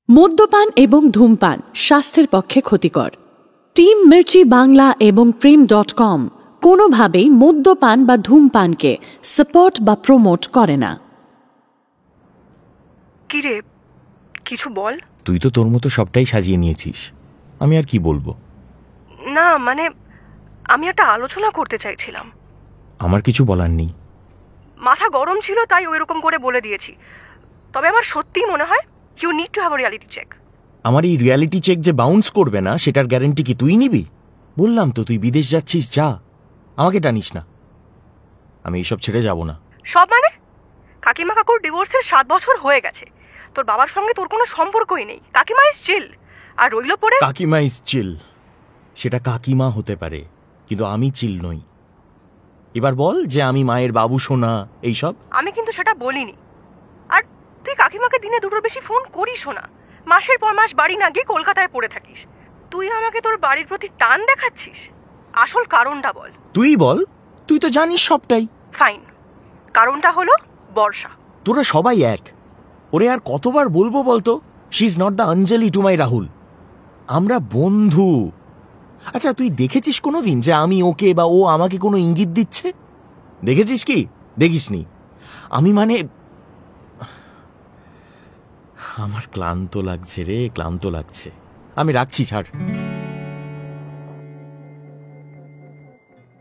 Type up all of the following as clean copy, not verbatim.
মদ্যপান এবং ধূমপান স্বাস্থ্যের পক্ষে ক্ষতিকর। টিম মির্চি বাংলা এবং প্রেম.com কোনোভাবেই মদ্যপান বা ধূমপানকে সাপোর্ট বা প্রমোট করে না। কি রে, কিছু বল। তুই তো তোর মতো সবটাই সাজিয়ে নিয়েছিস, আমি আর কি বলবো। না মানে আমি একটা আলোচনা করতে চাইছিলাম। আমার কিছু বলার নেই। মাথা গরম ছিল তাই ওইরকম করে বলে দিয়েছি। তবে আমার সত্যিই মনে হয় you need to have a reality check. আমার এই রিয়ালিটি চেক যে বাউন্স করবে না সেটার গ্যারান্টি কি তুই নিবি? বললাম তো তুই বিদেশ যাচ্ছিস, যা, আমাকে টানিস না। আমি এইসব ছেড়ে যাব না। সব মানে? কাকিমা কাকুর ডিভোর্সের 7 বছর হয়ে গেছে, তোর বাবার সঙ্গে তোর কোনো সম্পর্কই নেই। কাকিমা ইজ চিল। আর রইল পড়ে কাকিমা ইজ চিল, সেটা কাকিমা হতে পারে, কিন্তু আমি চিল নই। এবার বল যে আমি মায়ের বাবু সোনা এইসব। আমি কিন্তু সেটা বলিনি। আর তুই কাকিমাকে দিনে 2টোর বেশি ফোন করিস না। মাসের পর মাস বাড়ি না গিয়ে কলকাতায় পড়ে থাকিস। তুই আমাকে তোর বাড়ির প্রতি টান দেখাচ্ছিস। আসল কারণটা বল। তুই বল, তুই তো জানিস সবটাই। ফাইন, কারণটা হলো বর্ষা। তোরা সবাই এক। ওরে আর কতবার বলবো বলতো, she is not the Anjali to my Rahul. আমরা বন্ধু। আচ্ছা, তুই দেখেছিস কোনোদিন যে আমি ওকে বা ও আমাকে কোনো ইঙ্গিত দিচ্ছে? দেখেছিস কি? দেখিসনি। আমি মানে আমার ক্লান্ত লাগছে রে, ক্লান্ত লাগছে। আমি রাখছি, ছাড়।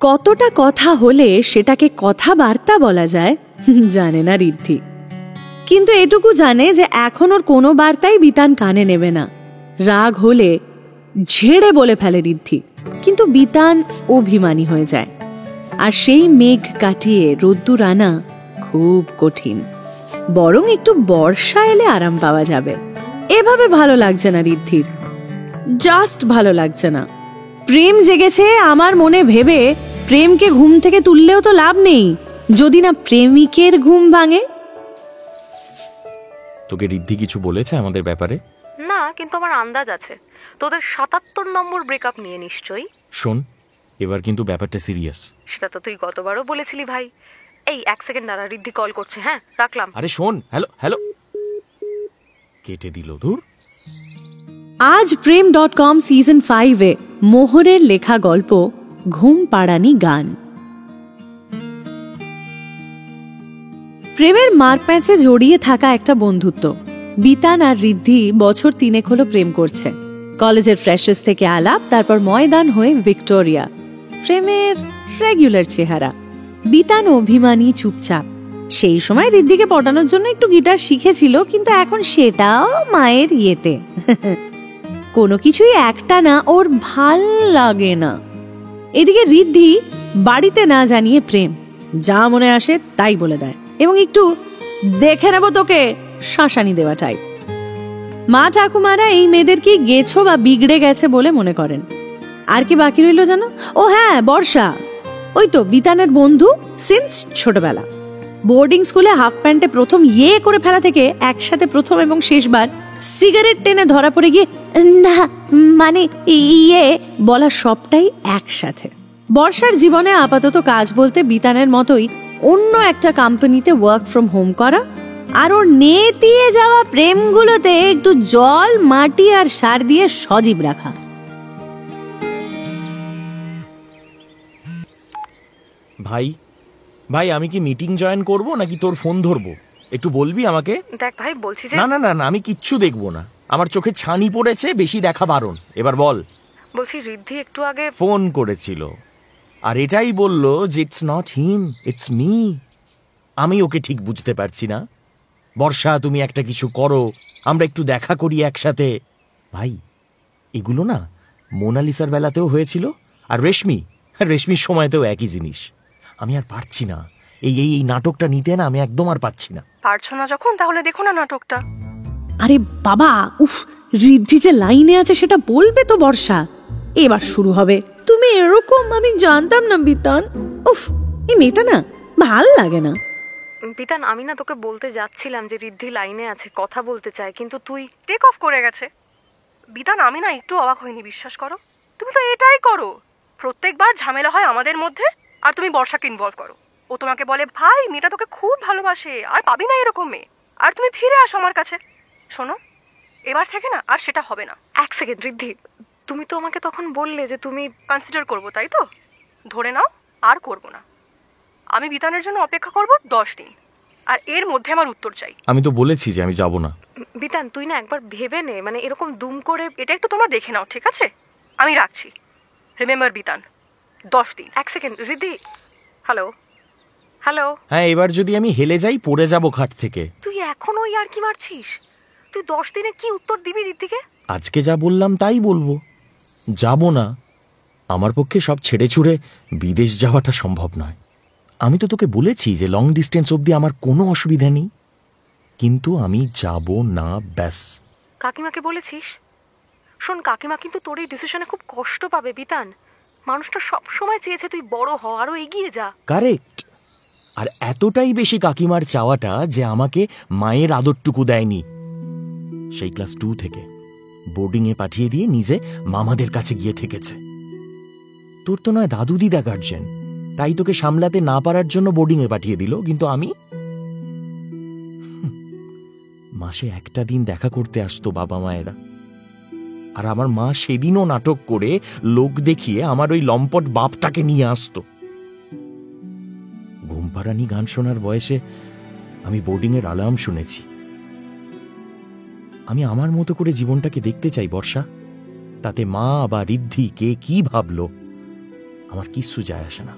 কতটা কথা হলে সেটাকে কথাবার্তা বলা যায় জানে না ঋদ্ধি, কিন্তু এটুকু জানে যে এখন ওর কোনো বার্তাই বিতান কানে নেবে না। রাগ হলে ঝেড়ে বলে ফেলে ঋদ্ধি, কিন্তু বিতান অভিমানী হয়ে যায়। আর সেই মেঘ কাটিয়ে রোদ্দুর আনা খুব কঠিন। বরং একটু বর্ষা এলে আরাম পাওয়া যাবে। এভাবে ভালো লাগছে না ঋদ্ধির, জাস্ট ভালো লাগছে না। প্রেম জেগেছে আমার মনে ভেবে প্রেমকে ঘুম থেকে তুললেও তো লাভ নেই, যদি না প্রেমিকের ঘুম ভাঙে। তোকে ঋদ্ধি কিছু বলেছে আমাদের ব্যাপারে? না, কিন্তু আমার আন্দাজ আছে তোদের 77 নম্বর ব্রেকআপ নিয়ে নিশ্চয়ই। শোন, এবার কিন্তু ব্যাপারটা সিরিয়াস। সেটা তো তুই গতবারও বলেছিলি ভাই। এই 1 সেকেন্ড দাঁড়া, ঋদ্ধি কল করছে। হ্যাঁ, রাখলাম। আরে শোন, হ্যালো হ্যালো, কেটে দিল। ধুর। আজ প্রেম.com সিজন 5-এ মোহরের লেখা গল্প ঘুম পাড়ানি গান। প্রেমের মারপ্যাঁচে জড়িয়ে থাকা একটা বন্ধুত্ব। বিতান আর ঋদ্ধি বছর 3 হলো প্রেম করছে। কলেজের ফ্রেশার্স থেকে আলাপ, তারপর ময়দান হয়ে ভিক্টোরিয়া। প্রেমের রেগুলার চেহারা। বিতান অভিমানী, চুপচাপ। সেই সময় ঋদ্ধিকে পটানোর জন্য একটু গিটার শিখেছিল, কিন্তু এখন সেটাও মায়ের ইয়েতে। কোনো কিছুই একটা না, ওর ভাল লাগে না। এদিকে ঋদ্ধি বাড়িতে না জানিয়ে প্রেম যা মনে আসে তাই বলে দেয়, এবং একটু দেখে নেব তোকে শাসানি দেওয়াটাই। মা ঠাকুমারা এই মেয়েদের কি গেছো বা বিগড়ে গেছে বলে মনে করেন। আর কি বাকি রইল জানো? ও হ্যাঁ, বর্ষা। ওই তো বিতানের বন্ধু সিন্স ছোটবেলা। বোর্ডিং স্কুলে হাফ প্যান্টে প্রথম ইয়ে করে ফেলা থেকে একসাথে প্রথম এবং শেষবার সিগারেট টেনে ধরা পড়ে গিয়ে না মানে ইয়ে বলা সবটাই একসাথে। বর্ষার জীবনে আপাতত কাজ বলতে বিতানের মতোই অন্য একটা কোম্পানিতে ওয়ার্ক ফ্রম হোম করা, আর ওর নেতিয়ে যাওয়া প্রেমগুলোতে একটু জল, মাটি আর সার দিয়ে সজীব রাখা। ভাই ভাই, আমি কি মিটিং জয়েন করব নাকি তোর ফোন ধরবো? একটু বলবি আমাকে? দেখ ভাই, বলছি যে না না না, আমি কিচ্ছু দেখবো না। আমার চোখে ছানি পড়েছে, বেশি দেখা বারণ। এবার বল। বলছি ঋদ্ধি একটু আগে ফোন করেছিল, আর এটাই বললো যে it's not him, it's me. আমি ওকে ঠিক বুঝতে পারছি না। বর্ষা, তুমি একটা কিছু করো, আমরা একটু দেখা করি একসাথে। ভাই, এগুলো না মোনালিসার বেলাতেও হয়েছিল, আর রেশমির সময়তেও একই জিনিস। আমি আর পারছি না এই এই নাটকটা নিতে। না, আমি একদম আর পাচ্ছি না। পারছো না যখন, তাহলে দেখো না নাটকটা। আরে বাবা, উফ, ঋদ্ধি যে লাইনে আছে সেটা বলবে তো বর্ষা। এবার শুরু হবে। তুমি এরকম, আমি জানতাম না বিতান। উফ, এই মেয়েটা না ভাল লাগে না। বিতান, আমি না তোকে বলতে যাচ্ছিলাম যে ঋদ্ধি লাইনে আছে, কথা বলতে চায়, কিন্তু তুই টেক অফ করে গেছে। বিতান, আমি না একটু অবাক হইনি, বিশ্বাস করো। তুমি তো এটাই করো, প্রত্যেকবার ঝামেলা হয় আমাদের মধ্যে আর তুমি বর্ষাকে ইনভলভ করো। ও তোমাকে বলে ভাই মেয়েটা তোকে খুব ভালোবাসে, আর পাবি না এরকম মেয়ে, আর তুমি ফিরে আসো আমার কাছে। শোনো, এবার থেকে না আর সেটা হবে না। এক সেকেন্ড ঋদ্ধি, তুমি তো আমাকে তখন বললে যে তুমি কনসিডার করবো, তাই তো? ধরে নাও আর করব না। আমি বিতানের জন্য অপেক্ষা করব 10 দিন, আর এর মধ্যে আমার উত্তর চাই। আমি তো বলেছি যে আমি যাব না। বিতান তুই না একবার ভেবে নে, মানে এরকম দুম করে। এটা একটু তোমরা দেখে নাও, ঠিক আছে? আমি রাখছি। রিমেম্বার বিতান, 10 দিন। এক সেকেন্ড ঋদ্ধি, হ্যালো হ্যালো। হ্যাঁ, এবার যদি আমি হেলে যাই পড়ে যাব খাট থেকে। তুই এখনো আর কি মারছিস? তুই 10 দিনে কি উত্তর দিবি ঋদ্ধিকে? আজকে যা বললাম তাই বলবো, যাব না। আমার পক্ষে সব ছেড়ে ছুড়ে বিদেশ যাওয়াটা সম্ভব নয়। আমি তো তোকে বলেছি যে লং ডিস্টেন্স অবধি আমার কোনো অসুবিধা নেই, কিন্তু আমি যাব না, ব্যাস। কাকিমাকে বলেছিস? শোন, কাকিমা কিন্তু তোর এই ডিসিশনে খুব কষ্ট পাবে বিতান। মানুষটা সব সময় চেয়েছে তুই বড় হ, আরো এগিয়ে যা। কারেক্ট। আর এতটাই বেশি কাকিমার চাওয়াটা যে আমাকে মায়ের আদরটুকু দেয়নি। সেই ক্লাস 2 থেকে বোর্ডিংয়ে পাঠিয়ে দিয়ে নিজে মামাদের কাছে গিয়ে থেকেছে। তোর তো নয় দাদু দিদা গার্জেন, তাই তোকে সামলাতে না পারার জন্য বোর্ডিংয়ে পাঠিয়ে দিল, কিন্তু আমি মাসে একটা দিন দেখা করতে আসতো বাবা মায়েরা, আর আমার মা সেদিনও নাটক করে লোক দেখিয়ে আমার ওই লম্পট বাপটাকে নিয়ে আসতো। ঘুমপাড়ানি গান শোনার বয়সে আমি বোর্ডিংয়ের অ্যালার্ম শুনেছি। আমি আমার মতো করে জীবনটাকে দেখতে চাই বর্ষা। তাতে মা বা ঋদ্ধি কে কি ভাবলো আমার কিচ্ছু যায় আসে না,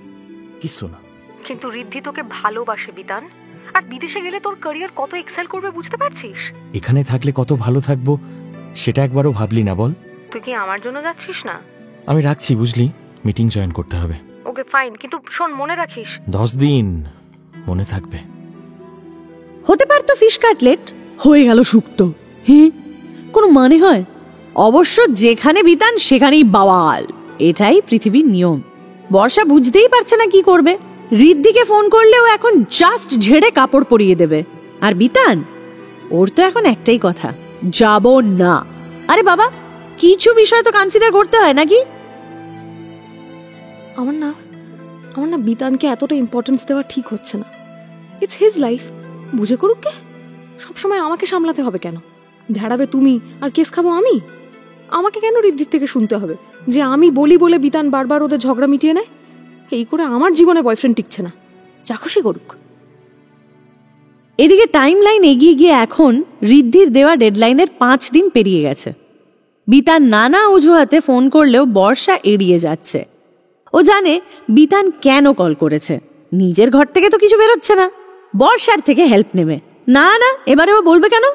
কিচ্ছু না। কিন্তু ঋদ্ধি তোকে ভালোবাসে বিতান, আর বিদেশে গেলে তোর ক্যারিয়ার কত এক্সেল করবে বুঝতে পারছিস? এখানে থাকলে কত ভালো থাকবো সেটা একবারও ভাবলি না বল? তুই কি আমার জন্য যাচ্ছিস না? আমি রাখছি, বুঝলি, মিটিং জয়েন করতে হবে। ওকে ফাইন, কিন্তু শোন মনে রাখিস। 10 দিন মনে থাকবে। হতে পারতো ফিশ কাটলেট, হয়ে গেল শুক্তো। কোনো মানে হয়? অবশ্য যেখানে বিতান সেখানেই বাওয়াল, এটাই পৃথিবীর নিয়ম। বর্ষা বুঝতেই পারছে না কি করবে। ঋদ্ধিকে ফোন করলেও এখন জাস্ট ঝেড়ে কাপড় পরিয়ে দেবে। আর বিতান, ওর তো এখন একটাই কথা, যাব না। আরে বাবা, কিছু বিষয় তো কনসিডার করতে হয় নাকি? আমার না বিতানকে এতটা ইম্পর্টেন্স দেওয়া ঠিক হচ্ছে না। ইটস হিজ লাইফ, বুঝে করুক কে। সবসময় আমাকে সামলাতে হবে কেন? ঝাড়াবে তুমি আর কেস খাবো আমি? আমাকে কেন ঋদ্ধির থেকে শুনতে হবে যে আমি বলি বলে বিতান বারবার ওদের ঝগড়া মিটিয়ে নেয়? এই করে আমার জীবনে বয়ফ্রেন্ড টিকছে না, যা খুশি করুক। এদিকে টাইম লাইন এগিয়ে গিয়ে এখন ঋদ্ধির দেওয়া ডেডলাইনের 5 দিন পেরিয়ে গেছে। বিতান নানা অজুহাতে ফোন করলেও বর্ষা এড়িয়ে যাচ্ছে। ও জানে বিতান কেন কল করেছে, নিজের ঘর থেকে তো কিছু বেরোচ্ছে না, বর্ষার থেকে হেল্প নেবে। না না, এবারে ও বলবে কেন?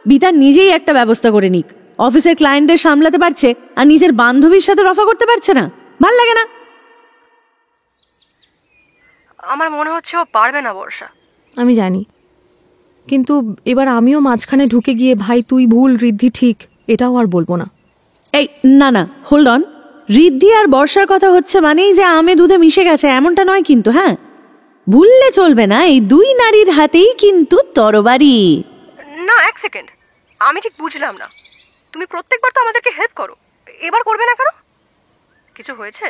বিতান নিজেই একটা ব্যবস্থা করে নিক। অফিসের ক্লায়েন্টদের সামলাতে পারছে আর নিজের বান্ধবীর সাথে রফা করতে পারছে না, ভাল লাগে না। আমার মনে হচ্ছে ও পারবে না বর্ষা। আমি জানি, কিন্তু এবার আমিও মাঝখানে ঢুকে গিয়ে ভাই তুই ভুল ঋদ্ধি ঠিক এটাও আর বলবো না। এই না না, হোল্ড অন। ঋদ্ধি আর বর্ষার কথা হচ্ছে মানেই যে আমে দুধে মিশে গেছে এমনটা নয় কিন্তু। হ্যাঁ, ভুললে চলবে না, এই 2 নারীর হাতেই কিন্তু তরবারি। না, এক সেকেন্ড, আমি ঠিক বুঝলাম না। তুমি প্রত্যেকবার তো আমাদেরকে হেল্প করো, এবার করবে না কেন? কিছু হয়েছে?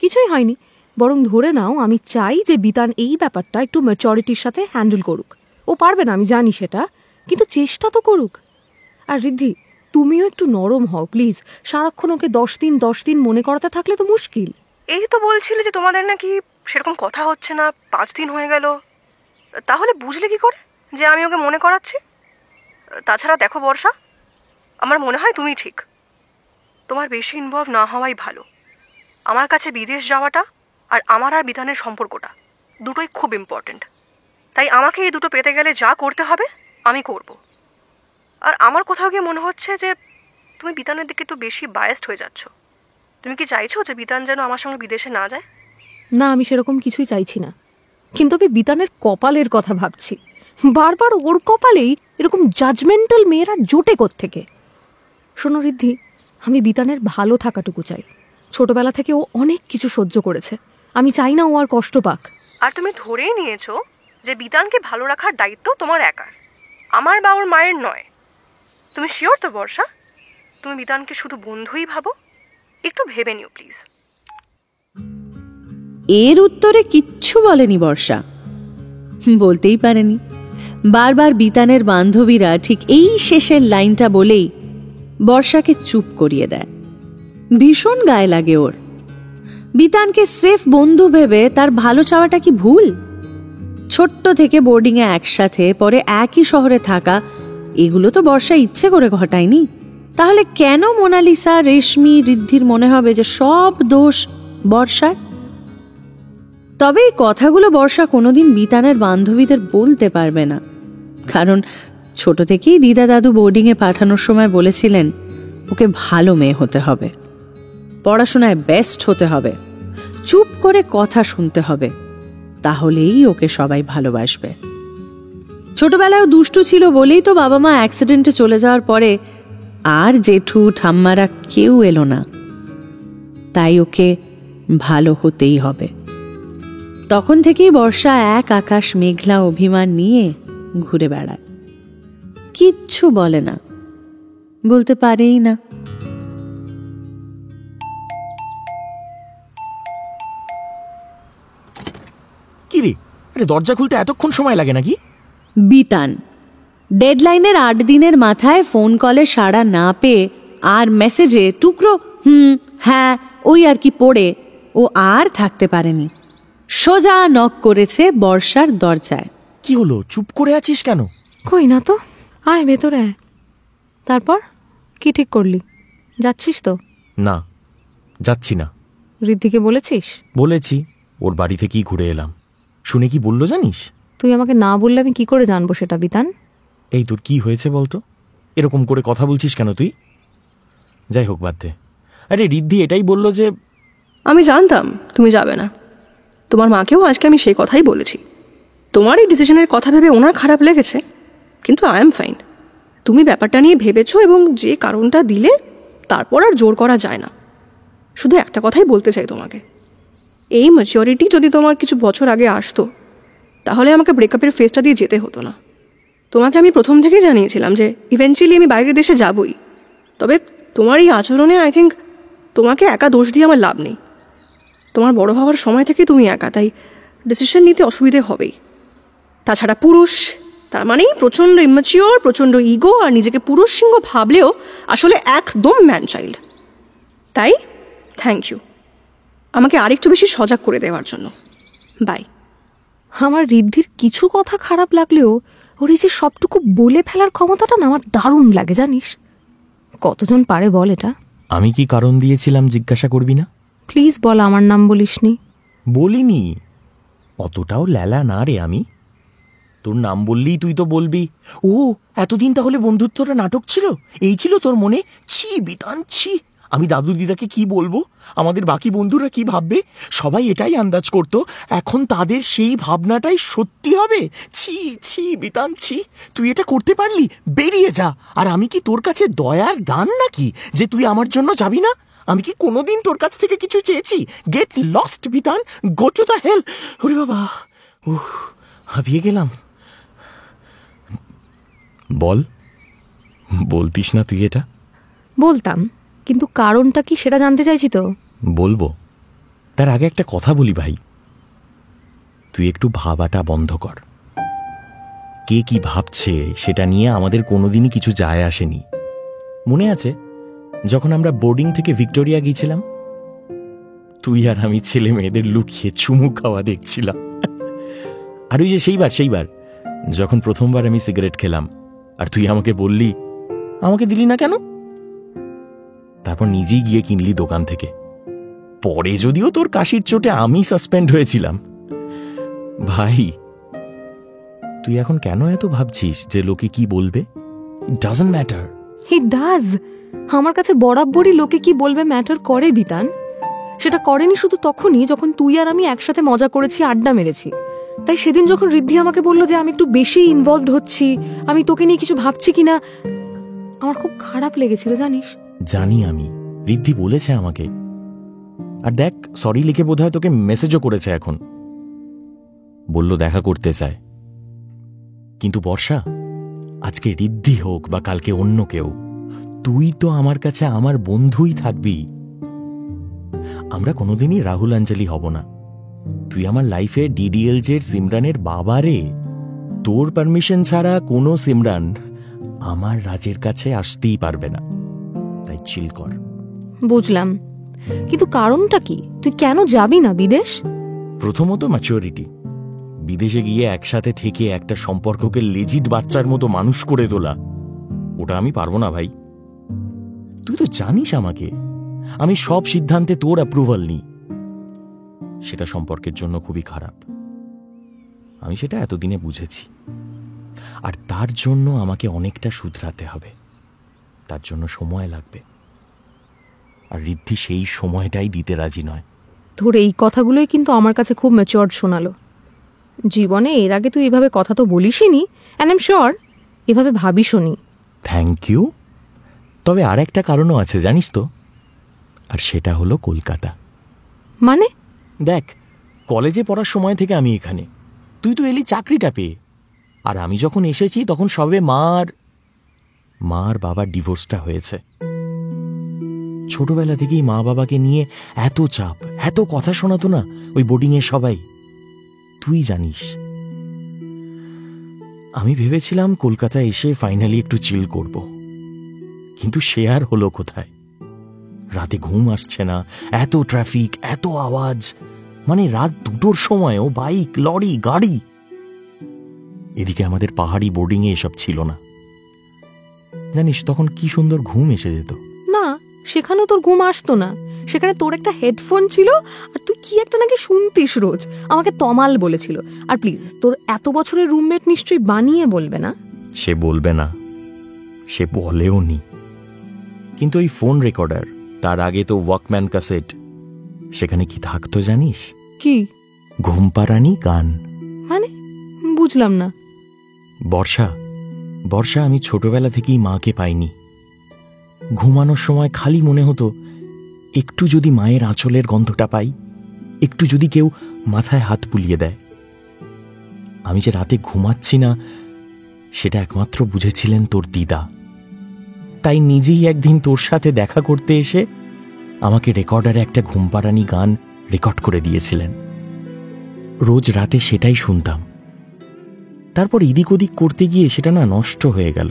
কিছুই হয়নি, বরং ধরে নাও আমি চাই যে বিতান এই ব্যাপারটা একটু ম্যাচুরিটির সাথে হ্যান্ডেল করুক। ও পারবে না আমি জানি সেটা, কিন্তু চেষ্টা তো করুক। আর ঋদ্ধি, তুমিও একটু নরম হও প্লিজ। সারাক্ষণ ওকে 10 দিন মনে করাতে থাকলে তো মুশকিল। এই তো বলছিলে যে তোমাদের নাকি সেরকম কথা হচ্ছে না, 5 দিন হয়ে গেল। তাহলে বুঝলে কি করে যে আমি ওকে মনে করাচ্ছি? তাছাড়া দেখো বর্ষা, আমার মনে হয় তুমি ঠিক। তোমার বেশি ইনভলভ না হওয়াই ভালো। আমার কাছে বিদেশ যাওয়াটা আর আমার আর বিতানের সম্পর্কটা দুটোই খুব ইম্পর্টেন্ট। তাই আমাকে এই দুটো পেতে গেলে যা করতে হবে আমি করব। আর আমার কোথাও গিয়ে মনে হচ্ছে যে তুমি বিতানের দিকে একটু বেশি বায়াসড হয়ে যাচ্ছ। তুমি কি চাইছো যে বিতান যেন আমার সঙ্গে বিদেশে না যায়? না, আমি সেরকম কিছুই চাইছি না, কিন্তু আমি বিতানের কপালের কথা ভাবছি। বারবার ওর কপালেই এরকম জাজমেন্টাল মেয়েরা জোটে কোত্থেকে। শোনো ঋদ্ধি, আমি বিতানের ভালো থাকাটুকু চাই। ছোটবেলা থেকে ও অনেক কিছু সহ্য করেছে, আমি চাই না ও আর কষ্ট পাক। আর তুমি ধরেই নিয়েছো যে বিতানকে ভালো রাখার দায়িত্ব তোমার একার, আমার বা ওর মায়ের নয়। তুমি শিওর তো বর্ষা? তুমি বিতানকে শুধু বন্ধুই ভাবো? একটু ভেবে নিও প্লিজ। এর উত্তরে কিচ্ছু বলেনি বর্ষা, বলতেই পারেনি। বারবার বিতানের বান্ধবীরা ঠিক এই শেষের লাইনটা বলেই বর্ষাকে চুপ করিয়ে দেয়। ভীষণ গায়ে লাগে ওর। বিতানকে স্রেফ বন্ধু ভেবে তার ভালো চাওয়াটা কি ভুল? ছোট্ট থেকে বোর্ডিংয়ে একসাথে, পরে একই শহরে থাকা, এগুলো তো বর্ষা ইচ্ছে করে ঘটায়নি। তাহলে কেন মোনালিসা, রেশমি, ঋদ্ধির মনে হবে যে সব দোষ বর্ষার? তবে এই কথাগুলো বর্ষা কোনোদিন বিতানের বান্ধবীদের বলতে পারবে না, কারণ ছোট থেকেই দিদা দাদু বোর্ডিংয়ে পাঠানোর সময় বলেছিলেন ওকে ভালো মেয়ে হতে হবে, পড়াশোনায় বেস্ট হতে হবে, চুপ করে কথা শুনতে হবে, তাহলেই ওকে সবাই ভালোবাসবে। ছোটবেলায় দুষ্টু ছিল বলেই তো বাবা মা অ্যাক্সিডেন্টে চলে যাওয়ার পরে আর জেঠু ঠাম্মারা কেউ এলো না। তাই ওকে ভালো হতেই হবে। তখন থেকেই বর্ষা এক আকাশ মেঘলা অভিমান নিয়ে ঘুরে বেড়ায়। কিচ্ছু বলে না, বলতে পারেই না। কি রে, আরে দরজা খুলতে এতক্ষণ সময় লাগে নাকি? বিতান ডেডলাইনের 8 দিনের মাথায় ফোন কলে সাড়া না পেয়ে আর মেসেজে টুকরো হ্যাঁ ওই আর কি পড়ে ও আর থাকতে পারেনি। সোজা নক করেছে বর্ষার দরজায়। কি হলো, চুপ করে আছিস কেন? কই না তো, আয় ভেতরে আয়। তারপর কি ঠিক করলি? যাচ্ছিস তো? না, যাচ্ছি না। ঋদ্ধিকে বলেছিস? বলেছি, ওর বাড়ি থেকেই ঘুরে এলাম। শুনে কি বললো জানিস? তুই আমাকে না বললে আমি কি করে জানবো সেটা বিতান? এই তোর কি হয়েছে বলতো? এরকম করে কথা বলছিস কেন তুই? যাই হোক, বাদ দে। আরে ঋদ্ধি এটাই বললো যে আমি জানতাম তুমি যাবে না। তোমার মাকেও আজকে আমি সেই কথাই বলেছি। তোমার এই ডিসিশনের কথা ভেবে ওনার খারাপ লেগেছে, কিন্তু আই এম ফাইন। তুমি ব্যাপারটা নিয়ে ভেবেছো এবং যে কারণটা দিলে তারপর আর জোর করা যায় না। শুধু একটা কথাই বলতে চাই তোমাকে, এই ম্যাচিওরিটি যদি তোমার কিছু বছর আগে আসতো তাহলে আমাকে ব্রেকআপের ফেজটা দিয়ে যেতে হতো না। তোমাকে আমি প্রথম থেকেই জানিয়েছিলাম যে ইভেন্চুয়ালি আমি বাইরের দেশে যাবই। তবে তোমার এই আচরণে আই থিঙ্ক তোমাকে একা দোষ দিয়ে আমার লাভ নেই। তোমার বড় হওয়ার সময় থেকে তুমি একা, তাই ডিসিশন নিতে অসুবিধে হবেই। তাছাড়া পুরুষ তার মানেই প্রচণ্ড ইম্যাচিওর, প্রচণ্ড ইগো, আর নিজেকে পুরুষ সিংহ ভাবলেও আসলে একদম ম্যান চাইল্ড। তাই থ্যাংক ইউ আমাকে আরেকটু বেশি সজাগ করে দেওয়ার জন্য। বাই। আমার ঋদ্ধির কিছু কথা খারাপ লাগলেও ওর এই যে সবটুকু বলে ফেলার ক্ষমতাটা না আমার দারুণ লাগে, জানিস? কতজন পারে বল এটা? আমি কি কারণ দিয়েছিলাম জিজ্ঞাসা করবি না? প্লিজ বল, আমার নাম বলিসনি। বলিনি, অতটাও ল্যালা না রে আমি। তোর নাম বললেই তুই তো বলবি ও এতদিন তাহলে বন্ধুত্বটা নাটক ছিল, এই ছিল তোর মনে। ছি বিতান, ছি। আমি দাদু দিদাকে কি বলবো, আমাদের বাকি বন্ধুরা কি ভাববে? সবাই এটাই আন্দাজ করতো, এখন তাদের সেই ভাবনাটাই সত্যি হবে। ছি ছি বিতান, ছি। তুই এটা করতে পারলি? বেরিয়ে যা। আর আমি কি তোর কাছে দয়ার দান নাকি যে তুই আমার জন্য যাবি না? আমি কি কোনোদিন তোর কাছ থেকে কিছু চেয়েছি? Get lost Bitan, go to the hell. ওরে বাবা, হাঁপিয়ে গেলাম। বল, বলতিস না তুই এটা? বলতাম, কিন্তু কারণটা কি সেটা জানতে চাইছি তো। বলবো, তার আগে একটা কথা বলি ভাই। তুই একটু ভাবাটা বন্ধ কর। কে কি ভাবছে সেটা নিয়ে আমাদের কোনোদিনই কিছু যায় আসেনি। মনে আছে যখন আমরা বোর্ডিং থেকে ভিক্টোরিয়া গিয়েছিলাম, তুই আর আমি ছেলে মেয়েদের লুকিয়ে চুমু খাওয়া দেখছিলাম। আর ওই যে সেইবার যখন প্রথমবার আমি সিগারেট খেলাম আর তুই আমাকে বললি আমাকে দিলি না কেন, তারপর নিজেই গিয়ে কিনলি দোকান থেকে। পরে যদিও তোর কাশির চোটে আমি সাসপেন্ড হয়েছিলাম। ভাই, তুই এখন কেন এত ভাবছিস যে লোকে কি বলবে? It doesn't matter. It does. আমার কাছে বরাবরই লোকে কি বলবে ম্যাটার করে বিতান। সেটা করেনি শুধু তখনই যখন তুই আর আমি একসাথে মজা করেছি, আড্ডা মেরেছি। তাই সেদিন যখন ঋদ্ধি আমাকে বললো যে আমি একটু বেশি ইনভলভড হচ্ছি, আমি তোকে নিয়ে কিছু ভাবছি কিনা, আমার খুব খারাপ লেগেছিল, জানিস? জানি আমি, ঋদ্ধি বলেছে আমাকে। আর দেখ, সরি লিখে বোধহয় তোকে মেসেজও করেছে এখন, বলল দেখা করতে চায়। কিন্তু বর্ষা, আজকে ঋদ্ধি হোক বা কালকে অন্য কেউ, তুই তো আমার কাছে আমার বন্ধুই থাকবি। আমরা কোনোদিনই রাহুল অঞ্জলি হব না। তুই আমার লাইফে ডিডিএলজের সিমরানের বাবা রে। তোর পারমিশন ছাড়া কোনো সিমরান আমার রাজের কাছে আসতেই পারবে না। চিল কর। বুঝলাম, কিন্তু কারণটা কি? তুই কেন যাবি না বিদেশ? প্রথমত ম্যাচুরিটি। বিদেশে গিয়ে একসাথে থেকে একটা সম্পর্ককে লেজিট বাচ্চার মতো মানুষ করে তোলা, ওটা আমি পারবো না ভাই। তুই তো জানিস আমাকে, আমি সব সিদ্ধান্তে তোর অ্যাপ্রুভাল নিই। সেটা সম্পর্কের জন্য খুবই খারাপ। আমি সেটা এতদিনে বুঝেছি। আর তার জন্য আমাকে অনেকটা শুধরাতে হবে, তার জন্য সময় লাগবে। আর ঋদ্ধি সেই সময়টাই দিতে রাজি নয়। তোর এই কথাগুলোই কিন্তু আমার কাছে খুব ম্যাচিওর শোনালো। জীবনে এর আগে তুই এভাবে কথা তো বলিসনি, অ্যান্ড আই এম শিওর এভাবে ভাবিসনি। Thank you. তবে আর একটা কারণও আছে জানিস তো, আর সেটা হলো কলকাতা। মানে? দেখ, কলেজে পড়ার সময় থেকে আমি এখানে, তুই তো এলি চাকরিটা পেয়ে। আর আমি যখন এসেছি তখন সবে মার বাবার ডিভোর্সটা হয়েছে। ছোটবেলা থেকেই মা বাবাকে নিয়ে এত চাপ, এত কথা শোনাতো না ওই বোর্ডিংয়ে সবাই, তুই জানিস। আমি ভেবেছিলাম কলকাতায় এসে ফাইনালি একটু চিল করব, কিন্তু সে আর হলো কোথায়। রাতে ঘুম আসছে না, এত ট্রাফিক, এত আওয়াজ, মানে রাত 2টোর সময়ও বাইক, লরি, গাড়ি। এদিকে আমাদের পাহাড়ি বোর্ডিংয়ে এসব ছিল না। জানিস তখন কি সুন্দর ঘুম এসে যেত। না, সেখানেও তোর ঘুম আসতো না। সেখানে তোর একটা হেডফোন ছিল, আর তুই কি একটা নাকি শুনতিস রোজ। আমাকে তমাল বলেছিল। আর প্লিজ, তোর এত বছরের রুমমেট নিশ্চয়ই বানিয়ে বলবে না? সে বলবে না, সে বলেও নি। কিন্তু ওই ফোন রেকর্ডার, তার আগে তো ওয়াকম্যান ক্যাসেট, সেখানে কি থাকতো জানিস? কি? ঘুমপাড়ানি গান। মানে বুঝলাম না। বর্ষা আমি ছোটবেলা থেকেই মাকে পাইনি। ঘুমানোর সময় খালি মনে হতো একটু যদি মায়ের আঁচলের গন্ধটা পাই, একটু যদি কেউ মাথায় হাত বুলিয়ে দেয়। আমি যে রাতে ঘুমাচ্ছি না সেটা একমাত্র বুঝেছিলেন তোর দিদা। তাই নিজেই একদিন তোর সাথে দেখা করতে এসে আমাকে রেকর্ডারে একটা ঘুমপাড়ানি গান রেকর্ড করে দিয়েছিলেন। রোজ রাতে সেটাই শুনতাম। তারপর এদিক ওদিক করতে গিয়ে সেটা না নষ্ট হয়ে গেল।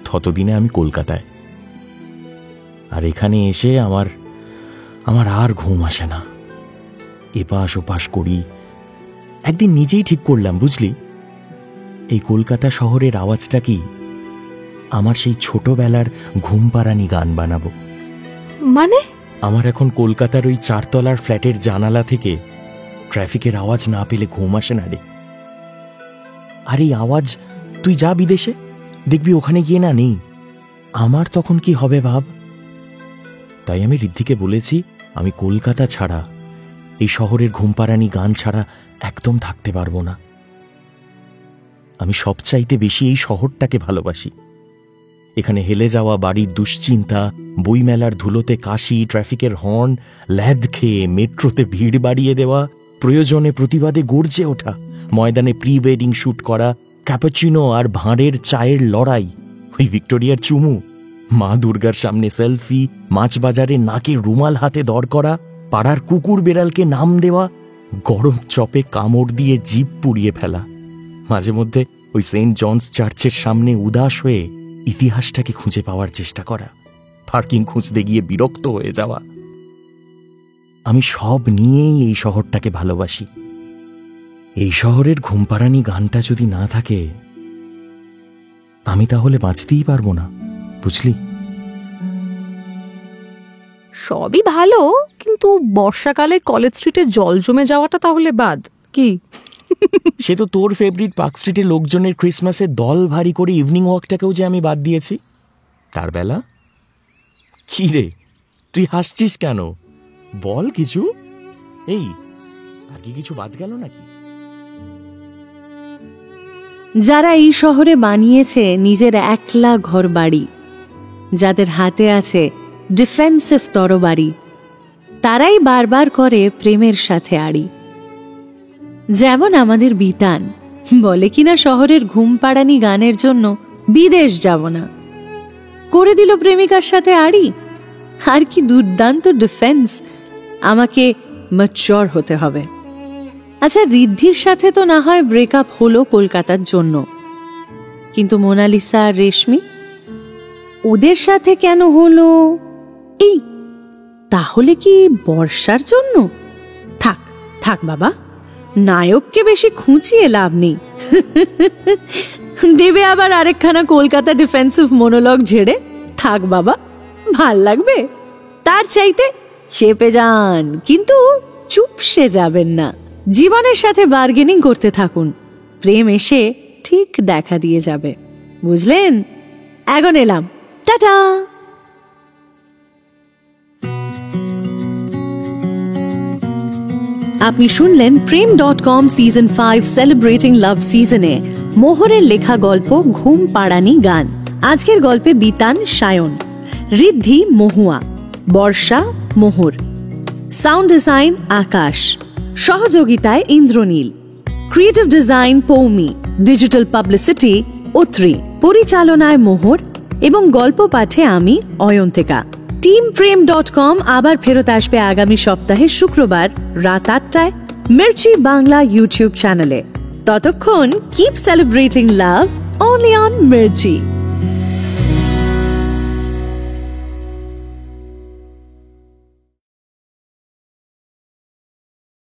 ততদিনে আমি কলকাতায়, আর এখানে এসে আমার আর ঘুম আসে না। এপাশ ওপাশ করি। একদিন নিজেই ঠিক করলাম, বুঝলি, এই কলকাতা শহরের আওয়াজটা কি আমার সেই ছোটবেলার ঘুমপাড়ানি গান বানাবো। মানে? আমার এখন কলকাতার ওই 4 তলার ফ্ল্যাটের জানালা থেকে ট্রাফিকের আওয়াজ না পেলে ঘুম আসে না রে। আর এই আওয়াজ তুই যা বিদেশে, দেখবি ওখানে গিয়ে না নেই। আমার তখন কি হবে ভাব। তাই আমি ঋদ্ধিকে বলেছি আমি কলকাতা ছাড়া, এই শহরের ঘুমপাড়ানি গান ছাড়া একদম থাকতে পারবো না। আমি সবচাইতে বেশি এই শহরটাকে ভালোবাসি। এখানে হেলে যাওয়া বাড়ির দুশ্চিন্তা, বইমেলার ধুলোতে কাশি, ট্রাফিকের হর্ন, ল্যাদ খেয়ে মেট্রোতে ভিড় বাড়িয়ে দেওয়া, প্রয়োজনে প্রতিবাদে গর্জে ওঠা, ময়দানে প্রি ওয়েডিং শ্যুট করা, ক্যাপাচিনো আর ভাঁড়ের চায়ের লড়াই, ওই ভিক্টোরিয়ার চুমু, মা দুর্গার সামনে সেলফি, মাছ বাজারে নাকে রুমাল হাতে দর করা, পাড়ার কুকুর বেড়ালকে নাম দেওয়া, গরম চপে কামড় দিয়ে জিভ পুড়িয়ে ফেলা, মাঝে মধ্যে ওই সেন্ট জনস চার্চের সামনে উদাস হয়ে ইতিহাসটাকে খুঁজে পাওয়ার চেষ্টা করা, পার্কিং খুঁজতে গিয়ে বিরক্ত হয়ে যাওয়া। আমি সব নিয়েই এই শহরটাকে ভালোবাসি। এই শহরের ঘুমপাড়ানি গানটা যদি না থাকে আমি তাহলে বাঁচতেই পারবো না, বুঝলি? সবই ভালো, কিন্তু বর্ষাকালে কলেজ স্ট্রিটে জল জমে যাওয়াটা তাহলে বাদ কি? সে তো তোর ফেভারিট পার্ক স্ট্রিটে লোকজনের ক্রিসমাসে দল ভারী করে ইভিনিং ওয়াকটাকেও যে আমি বাদ দিয়েছি তার বেলা। কি রে, তুই হাসছিস কেন? বল কিছু। এই আর কি কিছু বাদ গেল নাকি? যারা এই শহরে বানিয়েছে নিজের একলা ঘর বাড়ি, যাদের হাতে আছে ডিফেন্সিভ তরবারি, তারাই বারবার করে প্রেমের সাথে আড়ি। যেমন আমাদের বিতান বলে কিনা শহরের ঘুমপাড়ানি গানের জন্য বিদেশ যাব না, করে দিল প্রেমিকার সাথে আড়ি। আর কি দুর্দান্ত ডিফেন্স, আমাকে ম্যাচিওর হতে হবে। আচ্ছা, ঋদ্ধির সাথে তো না হয় ব্রেকআপ হলো কলকাতার জন্য, কিন্তু মোনালিসা আর রেশমি ওদের সাথে কেন হলো? এই তাহলে কি বর্ষার জন্য? থাক থাক বাবা, নায়ককে বেশি খুঁচিয়ে লাভ নেই। দেবে আবার আরেকখানা কলকাতা ডিফেন্সিভ মনোলগ ঝেড়ে। থাক বাবা, ভাল লাগবে? তার চাইতে চেপে যান, কিন্তু চুপসে যাবেন না। জীবনের সাথে বার্গেনিং করতে থাকুন, প্রেম এসে ঠিক দেখা দিয়ে যাবে, বুঝলেন? এখন এলাম, টাটা। আপনি শুনলেন প্রেম.com সিজন 5 সেলিব্রেটিং লাভ সিজনে মোহরের লেখা গল্প ঘুম পাড়ানি গান। আজকের গল্পে বিতান সায়ন, ঋদ্ধি মহুয়া, বর্ষা মোহর, সাউন্ড ডিজাইন আকাশ, সহযোগিতায় Indranil, creative design Poumi, digital publicity Atri, পরিচালনায় মোহর এবং গল্প পাঠে আমি অয়ন্তিকা। টিম প্রেম.com আবার ফেরত আসবে আগামী সপ্তাহে শুক্রবার রাত 8টায় মির্চি বাংলা ইউটিউব চ্যানেলে। ততক্ষণ keep celebrating love only on Mirchi.